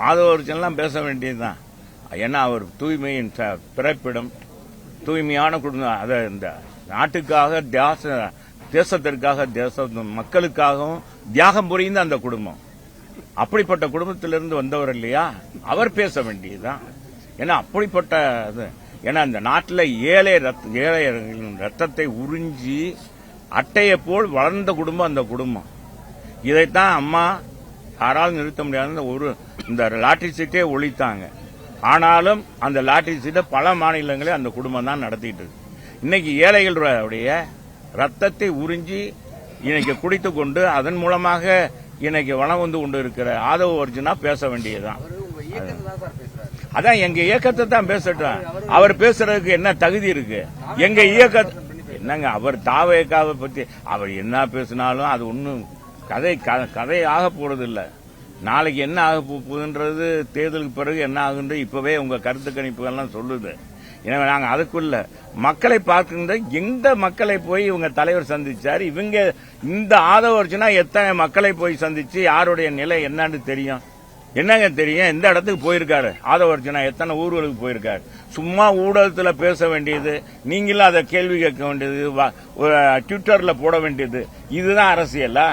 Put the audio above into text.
ஆதவர்ச்சனெல்லாம் பேச வேண்டியதுதான். ஏன்னா அவர் தூய்மையின் பிறப்பிடம், தூய்மையான குடும்பம். அதை இந்த நாட்டுக்காக தேசத்திற்காக மக்களுக்காகவும் தியாகம் புரிந்த அந்த குடும்பம். அப்படிப்பட்ட குடும்பத்திலிருந்து வந்தவர் இல்லையா, அவர் பேச வேண்டியதுதான். ஏன்னா அப்படிப்பட்ட ஏன்னா இந்த நாட்டில் ஏழைகளின் ரத்தத்தை உறிஞ்சி அட்டையை போல் வளர்ந்த குடும்பம் அந்த குடும்பம். இதைத்தான் அம்மா யாராலும் நிறுத்த முடியாத இந்த லாட்டரி சீட்டே ஒழித்தாங்க. ஆனாலும் அந்த லாட்டரி சீட்டை பல மாநிலங்களே அந்த குடும்பம் தான் நடத்திட்டு இருக்கு. இன்னைக்கு ஏழைகளுடைய ரத்தத்தை உறிஞ்சி இன்னைக்கு குடித்து கொண்டு அதன் மூலமாக இன்னைக்கு வளம் வந்து கொண்டு இருக்கிற ஆதவ அர்ஜுனா பேச வேண்டியதுதான். அதான் எங்க இயக்கத்தை தான் பேசட்டும். அவர் பேசுறதுக்கு என்ன தகுதி இருக்கு? எங்க இயக்க என்னங்க, அவர் தாவேக்காவை பத்தி அவர் என்ன பேசினாலும் அது ஒன்னும் கதை ஆக போறது இல்ல. நாளைக்கு என்ன ஆக போகுதுன்றது தேர்தலுக்கு பிறகு என்ன ஆகுன்றது இப்பவே உங்க கருத்து கணிப்புகள்லாம் சொல்லுது. எனவே நாங்க அதுக்குள்ள மக்களை பார்க்கின்ற எந்த மக்களை போய் இவங்க தலைவர் சந்திச்சாரு, இவங்க இந்த ஆதவர்ச்சுனா எத்தனை மக்களை போய் சந்திச்சு யாருடைய நிலை என்னன்னு தெரியும்? என்னங்க தெரியும்? எந்த இடத்துக்கு போயிருக்காரு ஆதவர்ச்சுனா? எத்தனை ஊர்களுக்கு போயிருக்காரு? சும்மா ஊடகத்துல பேச வேண்டியது, நீங்களும் அதை கேள்வி கேட்க வேண்டியது, ட்விட்டர்ல போட வேண்டியது, இதுதான் அரசியலா?